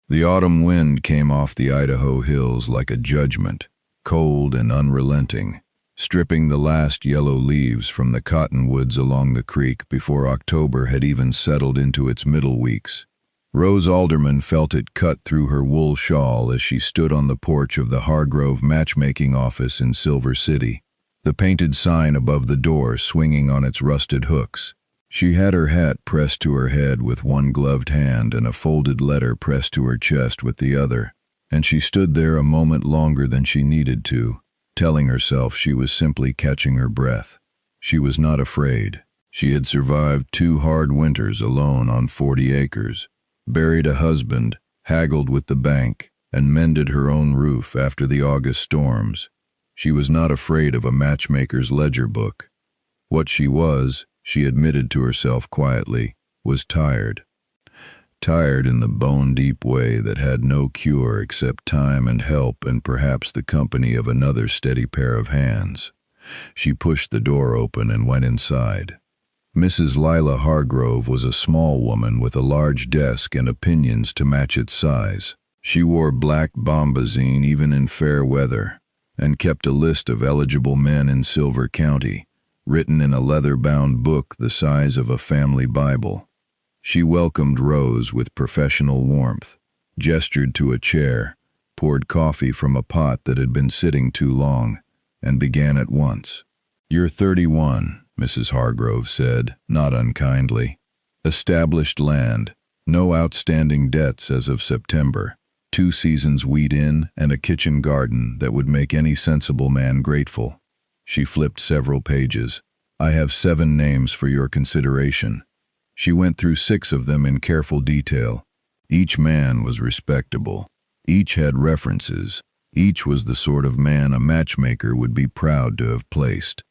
The autumn wind came off the Idaho hills like a judgment, cold and unrelenting, stripping the last yellow leaves from the cottonwoods along the creek before October had even settled into its middle weeks. Rose Alderman felt it cut through her wool shawl as she stood on the porch of the Hargrove matchmaking office in Silver City, the painted sign above the door swinging on its rusted hooks. She had her hat pressed to her head with one gloved hand and a folded letter pressed to her chest with the other, and she stood there a moment longer than she needed to, telling herself she was simply catching her breath. She was not afraid. She had survived 2 hard winters alone on 40 acres, buried a husband, haggled with the bank, and mended her own roof after the August storms. She was not afraid of a matchmaker's ledger book. What she was, she admitted to herself quietly, was tired. Tired in the bone-deep way that had no cure except time and help and perhaps the company of another steady pair of hands. She pushed the door open and went inside. Mrs. Lila Hargrove was a small woman with a large desk and opinions to match its size. She wore black bombazine even in fair weather, and kept a list of eligible men in Silver County, written in a leather-bound book the size of a family Bible. She welcomed Rose with professional warmth, gestured to a chair, poured coffee from a pot that had been sitting too long, and began at once. "You're 31, Mrs. Hargrove said, not unkindly. "Established land, no outstanding debts as of September, 2 seasons wheat in and a kitchen garden that would make any sensible man grateful." She flipped several pages. "I have 7 names for your consideration." She went through 6 of them in careful detail. Each man was respectable. Each had references. Each was the sort of man a matchmaker would be proud to have placed.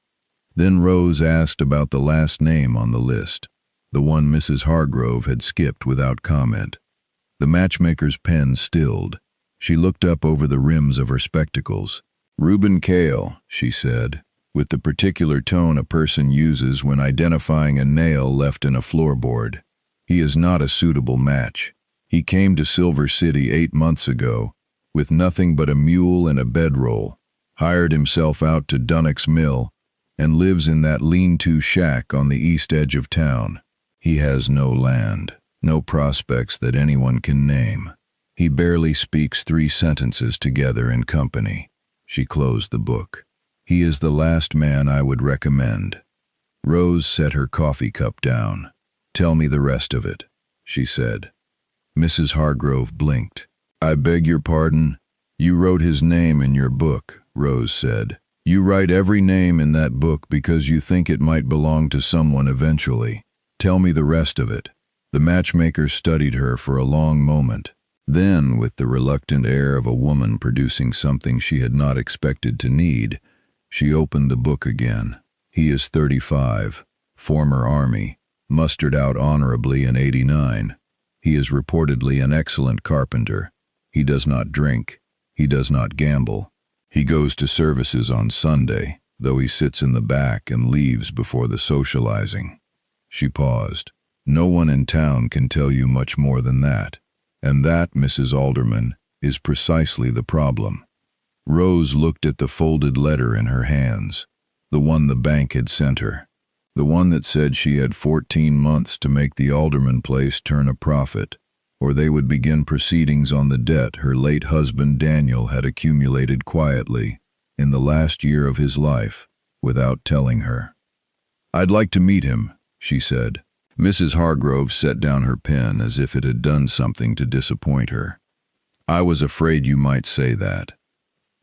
Then Rose asked about the last name on the list, the one Mrs. Hargrove had skipped without comment. The matchmaker's pen stilled. She looked up over the rims of her spectacles. "Reuben Kale," she said, with the particular tone a person uses when identifying a nail left in a floorboard. "He is not a suitable match. He came to Silver City 8 months ago, with nothing but a mule and a bedroll, hired himself out to Dunnock's Mill, and lives in that lean-to shack on the east edge of town. He has no land, no prospects that anyone can name. He barely speaks 3 sentences together in company." She closed the book. "He is the last man I would recommend." Rose set her coffee cup down. "Tell me the rest of it," she said. Mrs. Hargrove blinked. "I beg your pardon? You wrote his name in your book," Rose said. "You write every name in that book because you think it might belong to someone eventually. Tell me the rest of it." The matchmaker studied her for a long moment. Then, with the reluctant air of a woman producing something she had not expected to need, she opened the book again. "He is 35, former Army, mustered out honorably in 89. He is reportedly an excellent carpenter. He does not drink. He does not gamble. He goes to services on Sunday, though he sits in the back and leaves before the socializing." She paused. "No one in town can tell you much more than that. And that, Mrs. Alderman, is precisely the problem." Rose looked at the folded letter in her hands, the one the bank had sent her, the one that said she had 14 months to make the Alderman place turn a profit, or they would begin proceedings on the debt her late husband Daniel had accumulated quietly, in the last year of his life, without telling her. "I'd like to meet him," she said. Mrs. Hargrove set down her pen as if it had done something to disappoint her. "I was afraid you might say that."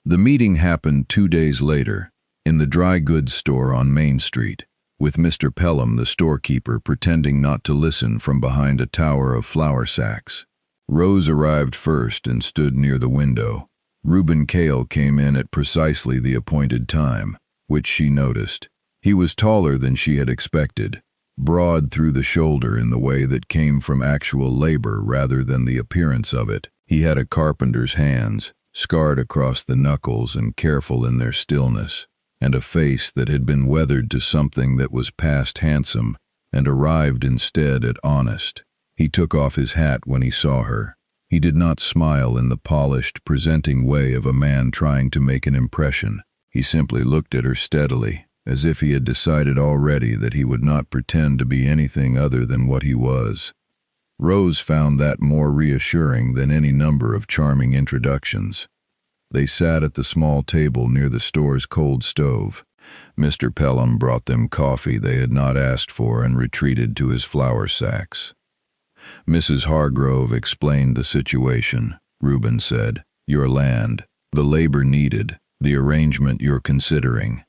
The meeting happened 2 days later, in the dry goods store on Main Street, with Mr. Pelham, the storekeeper, pretending not to listen from behind a tower of flour sacks. Rose arrived first and stood near the window. Reuben Kale came in at precisely the appointed time, which she noticed. He was taller than she had expected, broad through the shoulder in the way that came from actual labor rather than the appearance of it. He had a carpenter's hands, scarred across the knuckles and careful in their stillness, and a face that had been weathered to something that was past handsome and arrived instead at honest. He took off his hat when he saw her. He did not smile in the polished, presenting way of a man trying to make an impression. He simply looked at her steadily, as if he had decided already that he would not pretend to be anything other than what he was. Rose found that more reassuring than any number of charming introductions. They sat at the small table near the store's cold stove. Mr. Pelham brought them coffee they had not asked for and retreated to his flour sacks. Mrs. Hargrove explained the situation. Reuben said, "Your land, the labor needed, the arrangement you're considering."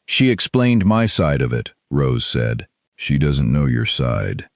"She explained my side of it," Rose said. "She doesn't know your side."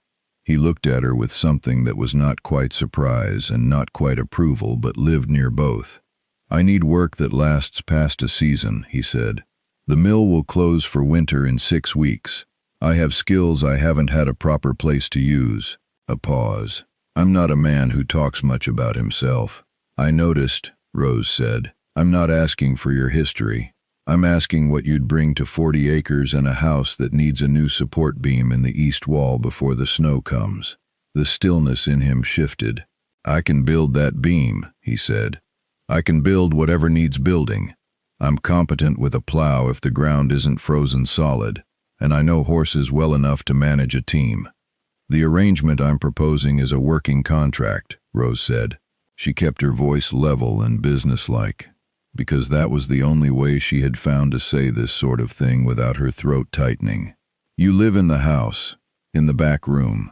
He looked at her with something that was not quite surprise and not quite approval, but lived near both. "I need work that lasts past a season," he said. "The mill will close for winter in 6 weeks. I have skills I haven't had a proper place to use." A pause. "I'm not a man who talks much about himself." "I noticed," Rose said. "I'm not asking for your history. I'm asking what you'd bring to 40 acres and a house that needs a new support beam in the east wall before the snow comes." The stillness in him shifted. "I can build that beam," he said. "I can build whatever needs building. I'm competent with a plow if the ground isn't frozen solid, and I know horses well enough to manage a team." "The arrangement I'm proposing is a working contract," Rose said. She kept her voice level and businesslike, because that was the only way she had found to say this sort of thing without her throat tightening. "You live in the house, in the back room.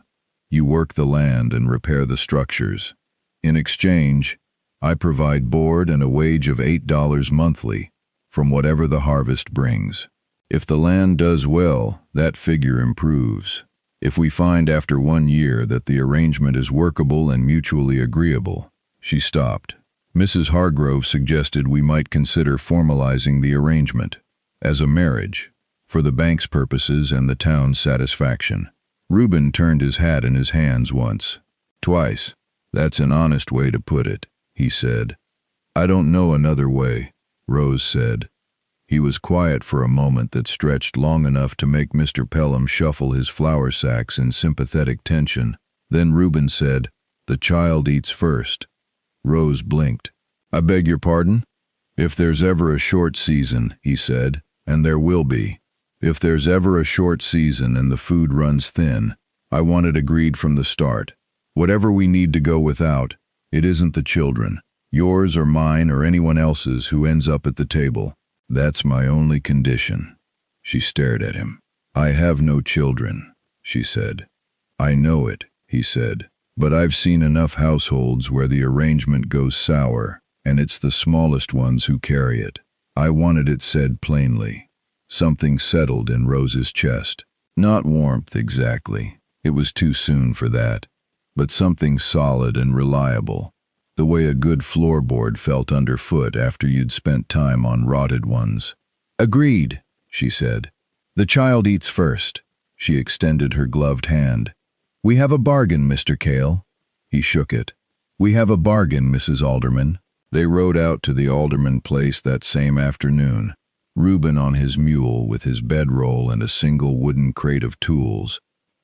You work the land and repair the structures. In exchange, I provide board and a wage of $8 monthly, from whatever the harvest brings. If the land does well, that figure improves. If we find after 1 year that the arrangement is workable and mutually agreeable." She stopped. Mrs. Hargrove suggested we might consider formalizing the arrangement as a marriage, for the bank's purposes and the town's satisfaction. Reuben turned his hat in his hands once, twice. "That's an honest way to put it," he said. "I don't know another way," Rose said. He was quiet for a moment that stretched long enough to make Mr. Pelham shuffle his flour sacks in sympathetic tension. Then Reuben said, "The child eats first." Rose blinked. "I beg your pardon?" "If there's ever a short season," he said, "and there will be. If there's ever a short season and the food runs thin, I want it agreed from the start. Whatever we need to go without, it isn't the children, yours or mine or anyone else's, who ends up at the table. That's my only condition." She stared at him. "I have no children," she said. "I know it," he said, "but I've seen enough households where the arrangement goes sour, and it's the smallest ones who carry it." I wanted it said plainly. Something settled in Rose's chest. Not warmth exactly, it was too soon for that, but something solid and reliable, the way a good floorboard felt underfoot after you'd spent time on rotted ones. "Agreed," she said. "The child eats first." She extended her gloved hand. "We have a bargain, Mr. Kale." He shook it. "We have a bargain, Mrs. Alderman." They rode out to the Alderman place that same afternoon, Reuben on his mule with his bedroll and a single wooden crate of tools,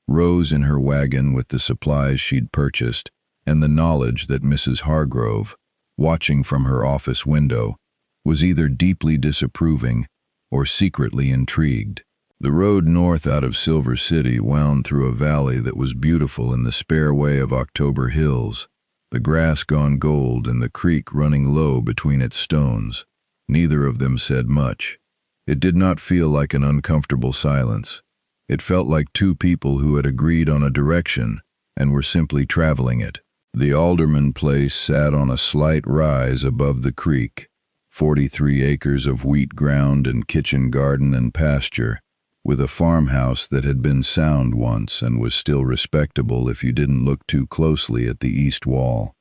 Rose in her wagon with the supplies she'd purchased, and the knowledge that Mrs. Hargrove, watching from her office window, was either deeply disapproving or secretly intrigued. The road north out of Silver City wound through a valley that was beautiful in the spare way of October hills, the grass gone gold and the creek running low between its stones. Neither of them said much. It did not feel like an uncomfortable silence. It felt like two people who had agreed on a direction and were simply traveling it. The Alderman place sat on a slight rise above the creek, 43 acres of wheat ground and kitchen garden and pasture, with a farmhouse that had been sound once and was still respectable if you didn't look too closely at the east wall.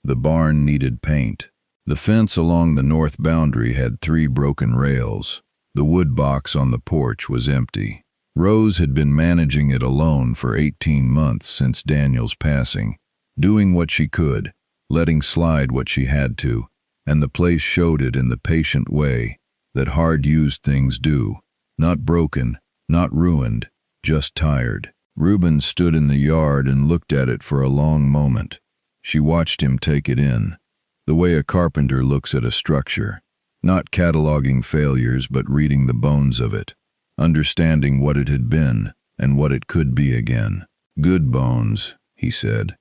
The barn needed paint. The fence along the north boundary had 3 broken rails. The wood box on the porch was empty. Rose had been managing it alone for 18 months since Daniel's passing, doing what she could, letting slide what she had to, and the place showed it in the patient way that hard-used things do, not broken, not ruined, just tired. Reuben stood in the yard and looked at it for a long moment. She watched him take it in, the way a carpenter looks at a structure, not cataloging failures but reading the bones of it, understanding what it had been and what it could be again. "Good bones," he said.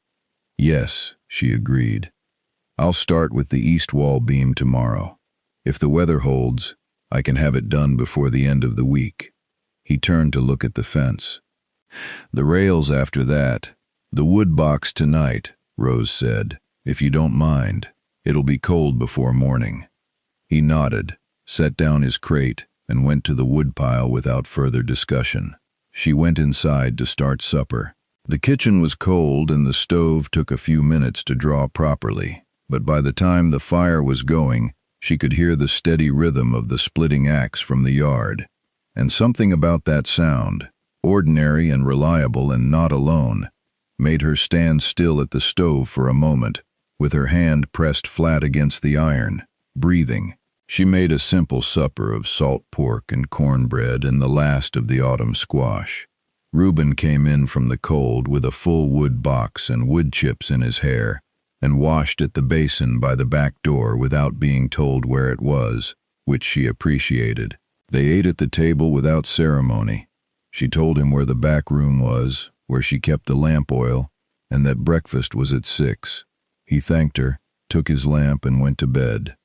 "Yes," she agreed. "I'll start with the east wall beam tomorrow. If the weather holds, I can have it done before the end of the week." He turned to look at the fence. "The rails after that. The wood box tonight," Rose said. "If you don't mind. It'll be cold before morning." He nodded, set down his crate, and went to the woodpile without further discussion. She went inside to start supper. The kitchen was cold and the stove took a few minutes to draw properly, but by the time the fire was going, she could hear the steady rhythm of the splitting axe from the yard. And something about that sound, ordinary and reliable and not alone, made her stand still at the stove for a moment, with her hand pressed flat against the iron, breathing. She made a simple supper of salt pork and cornbread and the last of the autumn squash. Reuben came in from the cold with a full wood box and wood chips in his hair, and washed at the basin by the back door without being told where it was, which she appreciated. They ate at the table without ceremony. She told him where the back room was, where she kept the lamp oil, and that breakfast was at 6. He thanked her, took his lamp, and went to bed.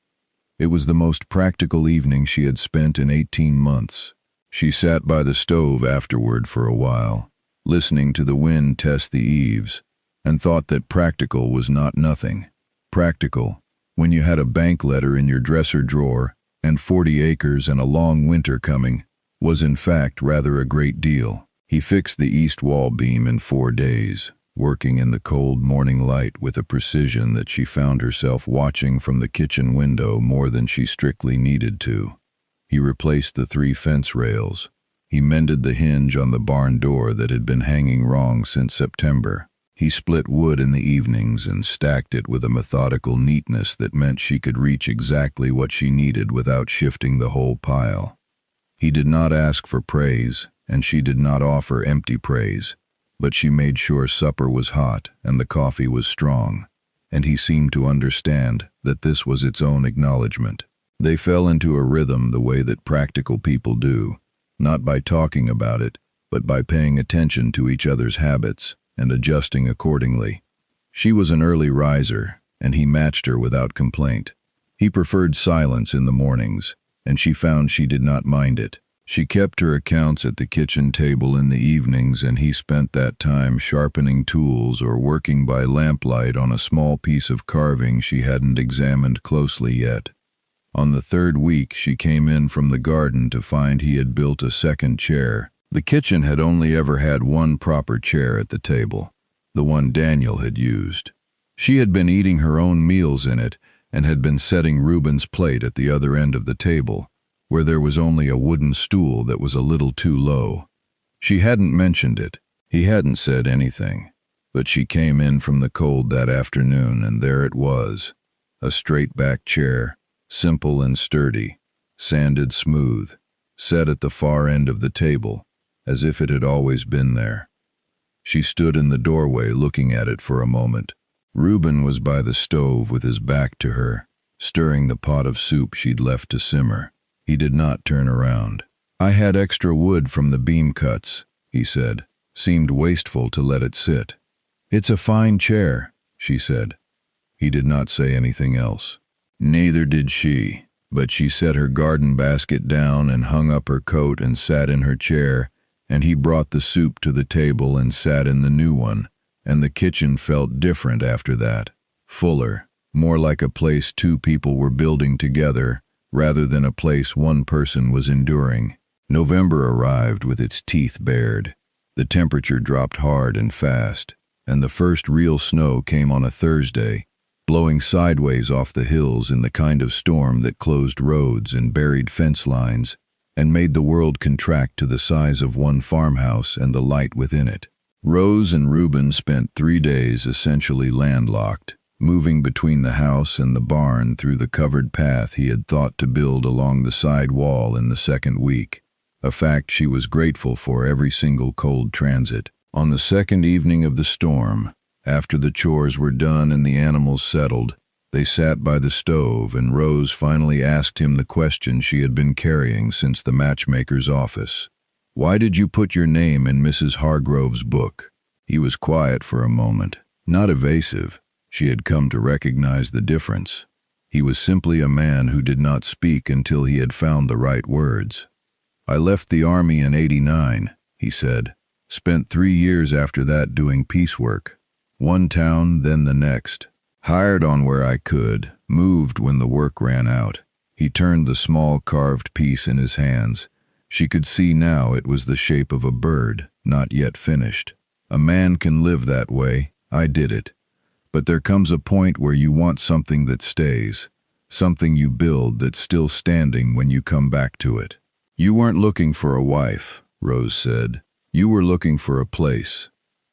It was the most practical evening she had spent in 18 months. She sat by the stove afterward for a while, listening to the wind test the eaves, and thought that practical was not nothing. Practical, when you had a bank letter in your dresser drawer and 40 acres and a long winter coming, was in fact rather a great deal. He fixed the east wall beam in 4 days, working in the cold morning light with a precision that she found herself watching from the kitchen window more than she strictly needed to. He replaced the 3 fence rails. He mended the hinge on the barn door that had been hanging wrong since September. He split wood in the evenings and stacked it with a methodical neatness that meant she could reach exactly what she needed without shifting the whole pile. He did not ask for praise, and she did not offer empty praise, but she made sure supper was hot and the coffee was strong, and he seemed to understand that this was its own acknowledgement. They fell into a rhythm the way that practical people do, not by talking about it, but by paying attention to each other's habits and adjusting accordingly. She was an early riser, and he matched her without complaint. He preferred silence in the mornings, and she found she did not mind it. She kept her accounts at the kitchen table in the evenings, and he spent that time sharpening tools or working by lamplight on a small piece of carving she hadn't examined closely yet. On the 3rd week, she came in from the garden to find he had built a second chair. The kitchen had only ever had one proper chair at the table, the one Daniel had used. She had been eating her own meals in it and had been setting Reuben's plate at the other end of the table, where there was only a wooden stool that was a little too low. She hadn't mentioned it. He hadn't said anything. But she came in from the cold that afternoon, and there it was, a straight-back chair, simple and sturdy, sanded smooth, set at the far end of the table, as if it had always been there. She stood in the doorway looking at it for a moment. Reuben was by the stove with his back to her, stirring the pot of soup she'd left to simmer. He did not turn around. "I had extra wood from the beam cuts," he said. Seemed wasteful to let it sit. "It's a fine chair," she said. He did not say anything else. Neither did she, but she set her garden basket down and hung up her coat and sat in her chair, and he brought the soup to the table and sat in the new one, and the kitchen felt different after that, fuller, more like a place 2 people were building together rather than a place one person was enduring. November arrived with its teeth bared. The temperature dropped hard and fast, and the first real snow came on a Thursday, blowing sideways off the hills in the kind of storm that closed roads and buried fence lines and made the world contract to the size of one farmhouse and the light within it. Rose and Reuben spent 3 days essentially landlocked, moving between the house and the barn through the covered path he had thought to build along the side wall in the 2nd week, a fact she was grateful for every single cold transit. On the 2nd evening of the storm, After the chores were done and the animals settled, they sat by the stove and Rose finally asked him the question she had been carrying since the matchmaker's office. "Why did you put your name in Mrs. Hargrove's book?" He was quiet for a moment, not evasive. She had come to recognize the difference. He was simply a man who did not speak until he had found the right words. "I left the army in '89, he said. "Spent 3 years after that doing piecework. One town, then the next. Hired on where I could, moved when the work ran out." He turned the small carved piece in his hands. She could see now it was the shape of a bird, not yet finished. "A man can live that way. I did it. But there comes a point where you want something that stays, something you build that's still standing when you come back to it." "You weren't looking for a wife," Rose said. "You were looking for a place."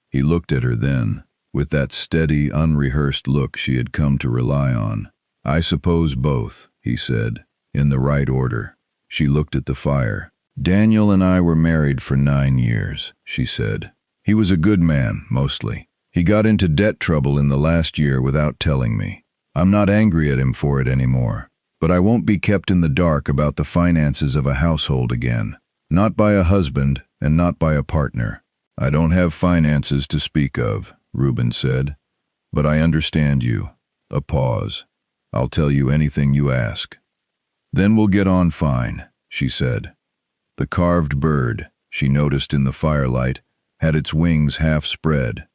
He looked at her then, with that steady, unrehearsed look she had come to rely on. "I suppose both," he said, "in the right order." She looked at the fire. "Daniel and I were married for 9 years, she said. "He was a good man, mostly. He got into debt trouble in the last year without telling me. I'm not angry at him for it anymore. But I won't be kept in the dark about the finances of a household again. Not by a husband and not by a partner." "I don't have finances to speak of," Reuben said. "But I understand you." A pause. "I'll tell you anything you ask." "Then we'll get on fine," she said. The carved bird, she noticed in the firelight, had its wings half spread,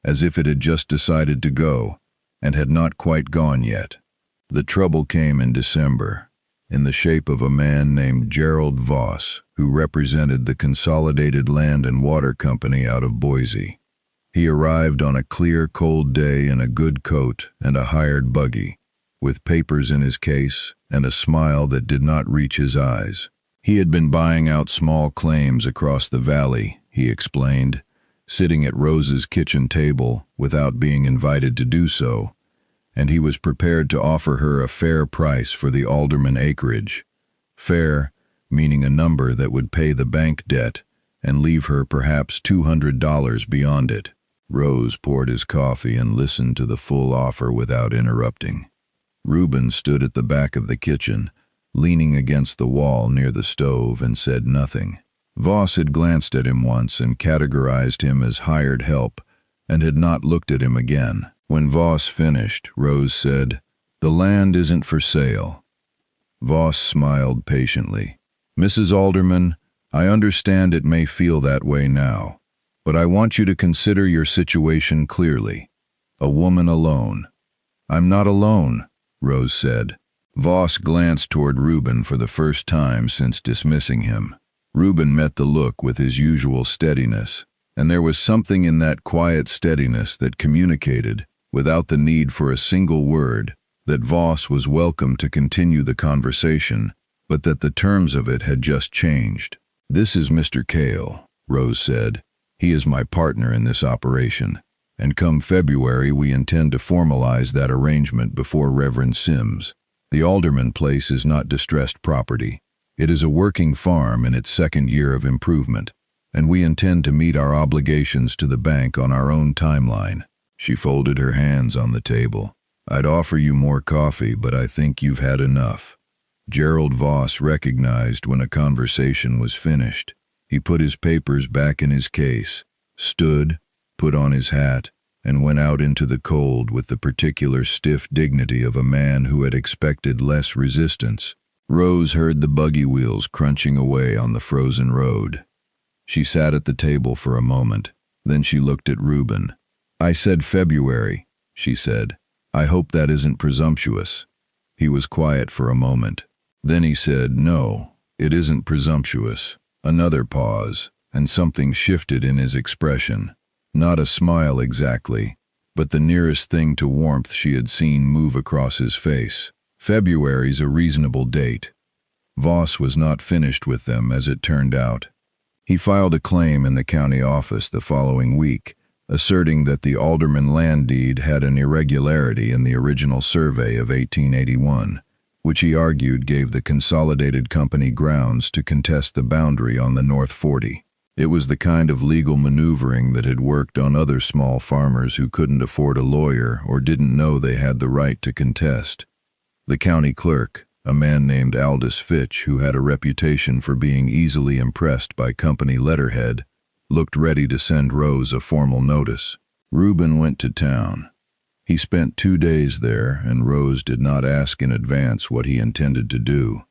as if it had just decided to go, and had not quite gone yet. The trouble came in December, in the shape of a man named Gerald Voss, who represented the Consolidated Land and Water Company out of Boise. He arrived on a clear, cold day in a good coat and a hired buggy, with papers in his case and a smile that did not reach his eyes. He had been buying out small claims across the valley, he explained, sitting at Rose's kitchen table without being invited to do so, and he was prepared to offer her a fair price for the alderman acreage. Fair, meaning a number that would pay the bank debt and leave her perhaps $200 beyond it. Rose poured his coffee and listened to the full offer without interrupting. Reuben stood at the back of the kitchen, leaning against the wall near the stove, and said nothing. Voss had glanced at him once and categorized him as hired help, and had not looked at him again. When Voss finished, Rose said, "The land isn't for sale." Voss smiled patiently. "Mrs. Alderman, I understand it may feel that way now, but I want you to consider your situation clearly. A woman alone." "I'm not alone," Rose said. Voss glanced toward Reuben for the first time since dismissing him. Reuben met the look with his usual steadiness, and there was something in that quiet steadiness that communicated, without the need for a single word, that Voss was welcome to continue the conversation, but that the terms of it had just changed. "This is Mr. Kale," Rose said. "He is my partner in this operation, and come February we intend to formalize that arrangement before Reverend Sims. The Alderman place is not distressed property. It is a working farm in its 2nd year of improvement, and we intend to meet our obligations to the bank on our own timeline." She folded her hands on the table. "I'd offer you more coffee, but I think you've had enough." Gerald Voss recognized when a conversation was finished. He put his papers back in his case, stood, put on his hat, and went out into the cold with the particular stiff dignity of a man who had expected less resistance. Rose heard the buggy wheels crunching away on the frozen road. She sat at the table for a moment, then she looked at Reuben. "I said February," she said. "I hope that isn't presumptuous." He was quiet for a moment. Then he said, "No, it isn't presumptuous." Another pause, and something shifted in his expression. Not a smile exactly, but the nearest thing to warmth she had seen move across his face. "February's a reasonable date." Voss was not finished with them, as it turned out. He filed a claim in the county office the following week, asserting that the alderman land deed had an irregularity in the original survey of 1881, which he argued gave the Consolidated Company grounds to contest the boundary on the North 40. It was the kind of legal maneuvering that had worked on other small farmers who couldn't afford a lawyer or didn't know they had the right to contest. The county clerk, a man named Aldous Fitch, who had a reputation for being easily impressed by company letterhead, looked ready to send Rose a formal notice. Reuben went to town. He spent 2 days there, and Rose did not ask in advance what he intended to do.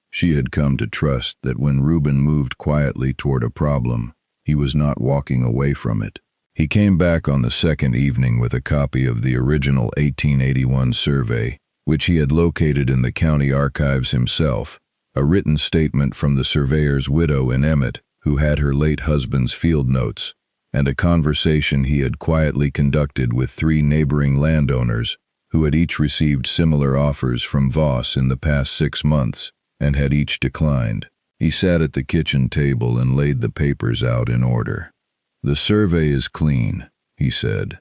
She had come to trust that when Reuben moved quietly toward a problem, he was not walking away from it. He came back on the second evening with a copy of the original 1881 survey, which he had located in the county archives himself, a written statement from the surveyor's widow in Emmett, who had her late husband's field notes, and a conversation he had quietly conducted with 3 neighboring landowners who had each received similar offers from Voss in the past 6 months and had each declined. He sat at the kitchen table and laid the papers out in order. "The survey is clean," he said.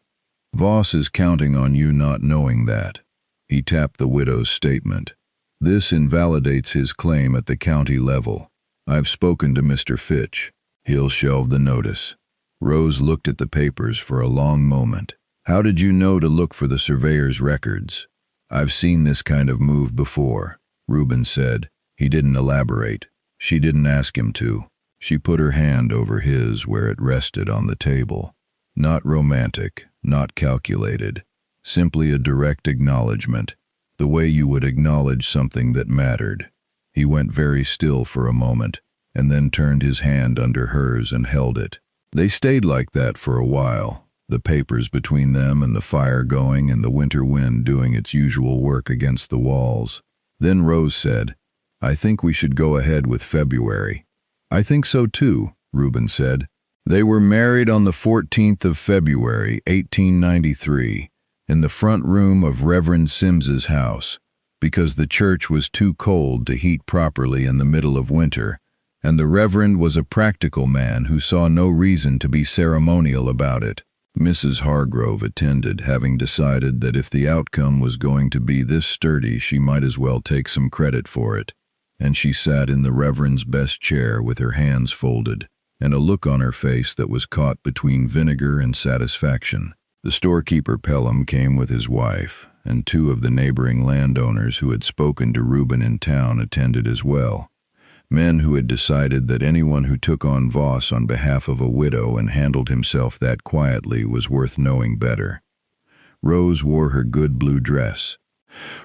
"Voss is counting on you not knowing that." He tapped the widow's statement. "This invalidates his claim at the county level. I've spoken to Mr. Fitch. He'll shelve the notice." Rose looked at the papers for a long moment. "How did you know to look for the surveyor's records?" "I've seen this kind of move before," Reuben said. He didn't elaborate. She didn't ask him to. She put her hand over his where it rested on the table. Not romantic, not calculated. Simply a direct acknowledgement, the way you would acknowledge something that mattered. He went very still for a moment, and then turned his hand under hers and held it. They stayed like that for a while, the papers between them and the fire going and the winter wind doing its usual work against the walls. Then Rose said, "I think we should go ahead with February." "I think so too," Reuben said. They were married on the 14th of February, 1893, in the front room of Reverend Sims's house, because the church was too cold to heat properly in the middle of winter, and the Reverend was a practical man who saw no reason to be ceremonial about it. Mrs. Hargrove attended, having decided that if the outcome was going to be this sturdy, she might as well take some credit for it, and she sat in the Reverend's best chair with her hands folded, and a look on her face that was caught between vinegar and satisfaction. The storekeeper Pelham came with his wife, and 2 of the neighboring landowners who had spoken to Reuben in town attended as well. Men who had decided that anyone who took on Voss on behalf of a widow and handled himself that quietly was worth knowing better. Rose wore her good blue dress.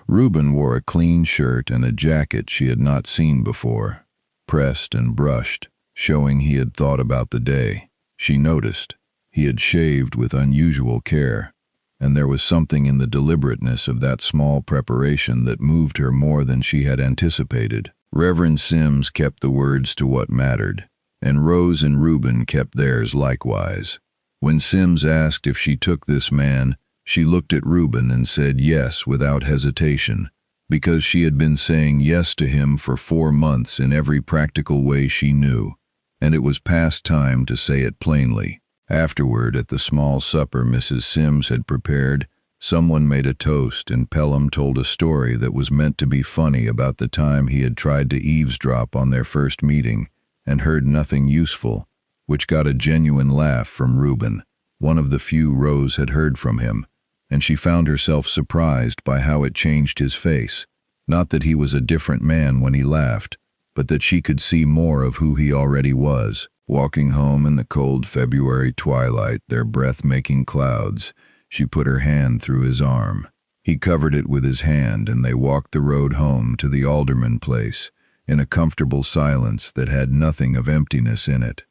Reuben wore a clean shirt and a jacket she had not seen before, pressed and brushed, showing he had thought about the day. She noticed. He had shaved with unusual care, and there was something in the deliberateness of that small preparation that moved her more than she had anticipated. Reverend Sims kept the words to what mattered, and Rose and Reuben kept theirs likewise. When Sims asked if she took this man, she looked at Reuben and said yes without hesitation, because she had been saying yes to him for 4 months in every practical way she knew, and it was past time to say it plainly. Afterward, at the small supper Mrs. Sims had prepared, someone made a toast and Pelham told a story that was meant to be funny about the time he had tried to eavesdrop on their first meeting and heard nothing useful, which got a genuine laugh from Reuben, one of the few Rose had heard from him, and she found herself surprised by how it changed his face. Not that he was a different man when he laughed, but that she could see more of who he already was. Walking home in the cold February twilight, their breath-making clouds, she put her hand through his arm. He covered it with his hand, and they walked the road home to the Alderman place in a comfortable silence that had nothing of emptiness in it.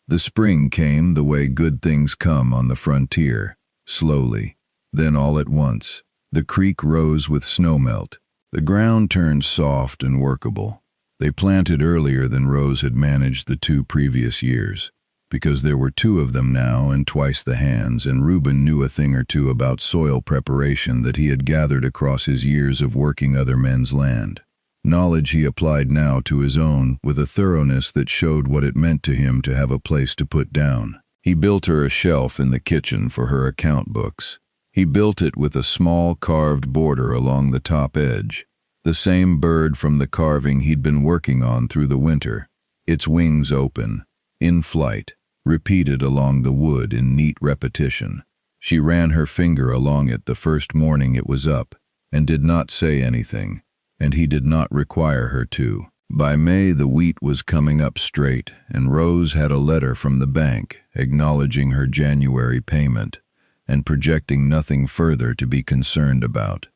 The spring came the way good things come on the frontier, slowly. Then all at once, the creek rose with snowmelt. The ground turned soft and workable. They planted earlier than Rose had managed the 2 previous years, because there were 2 of them now and twice the hands, and Reuben knew a thing or 2 about soil preparation that he had gathered across his years of working other men's land. Knowledge he applied now to his own with a thoroughness that showed what it meant to him to have a place to put down. He built her a shelf in the kitchen for her account books. He built it with a small carved border along the top edge, the same bird from the carving he'd been working on through the winter, its wings open, in flight, repeated along the wood in neat repetition. She ran her finger along it the first morning it was up, and did not say anything, and he did not require her to. By May the wheat was coming up straight, and Rose had a letter from the bank acknowledging her January payment, and projecting nothing further to be concerned about.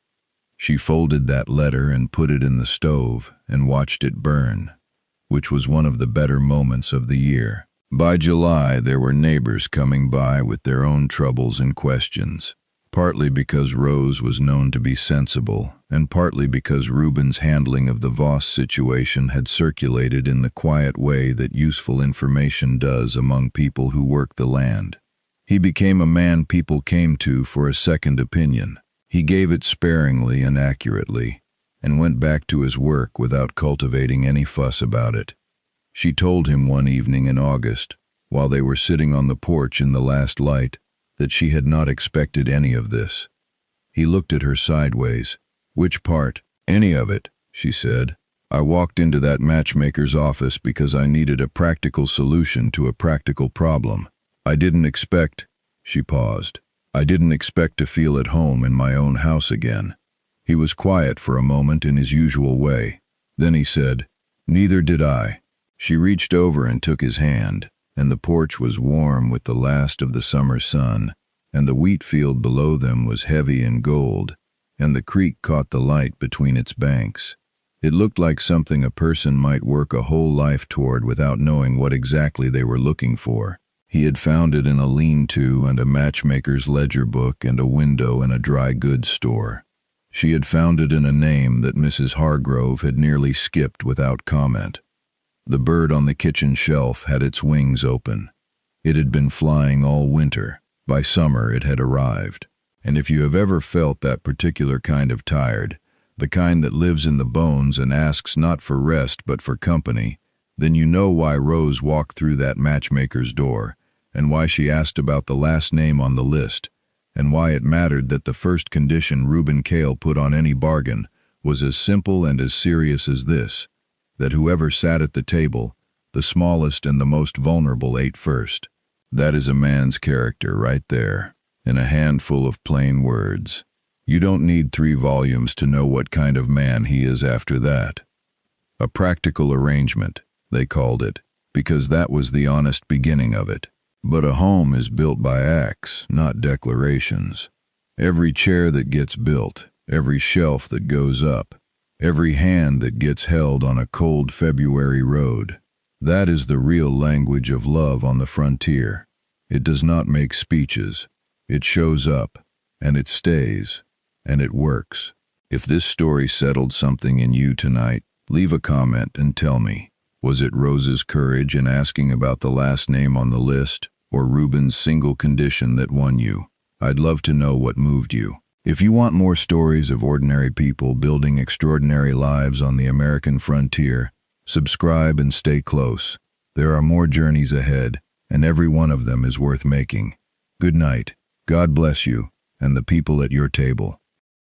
She folded that letter and put it in the stove and watched it burn, which was one of the better moments of the year. By July there were neighbors coming by with their own troubles and questions, partly because Rose was known to be sensible, and partly because Reuben's handling of the Voss situation had circulated in the quiet way that useful information does among people who work the land. He became a man people came to for a second opinion. He gave it sparingly and accurately, and went back to his work without cultivating any fuss about it. She told him one evening in August, while they were sitting on the porch in the last light, that she had not expected any of this. He looked at her sideways. "Which part?" "Any of it," she said. "I walked into that matchmaker's office because I needed a practical solution to a practical problem. I didn't expect—" She paused. "I didn't expect to feel at home in my own house again." He was quiet for a moment in his usual way. Then he said, "Neither did I." She reached over and took his hand, and the porch was warm with the last of the summer sun, and the wheat field below them was heavy in gold, and the creek caught the light between its banks. It looked like something a person might work a whole life toward without knowing what exactly they were looking for. He had found it in a lean-to and a matchmaker's ledger book and a window in a dry goods store. She had found it in a name that Mrs. Hargrove had nearly skipped without comment. The bird on the kitchen shelf had its wings open. It had been flying all winter. By summer it had arrived. And if you have ever felt that particular kind of tired, the kind that lives in the bones and asks not for rest but for company, then you know why Rose walked through that matchmaker's door, and why she asked about the last name on the list, and why it mattered that the first condition Reuben Kale put on any bargain was as simple and as serious as this: that whoever sat at the table, the smallest and the most vulnerable, ate first. That is a man's character right there, in a handful of plain words. You don't need 3 volumes to know what kind of man he is after that. A practical arrangement, they called it, because that was the honest beginning of it. But a home is built by acts, not declarations. Every chair that gets built, every shelf that goes up, every hand that gets held on a cold February road, that is the real language of love on the frontier. It does not make speeches. It shows up, and it stays, and it works. If this story settled something in you tonight, leave a comment and tell me. Was it Rose's courage in asking about the last name on the list, or Reuben's single condition that won you? I'd love to know what moved you. If you want more stories of ordinary people building extraordinary lives on the American frontier, subscribe and stay close. There are more journeys ahead, and every one of them is worth making. Good night. God bless you, and the people at your table.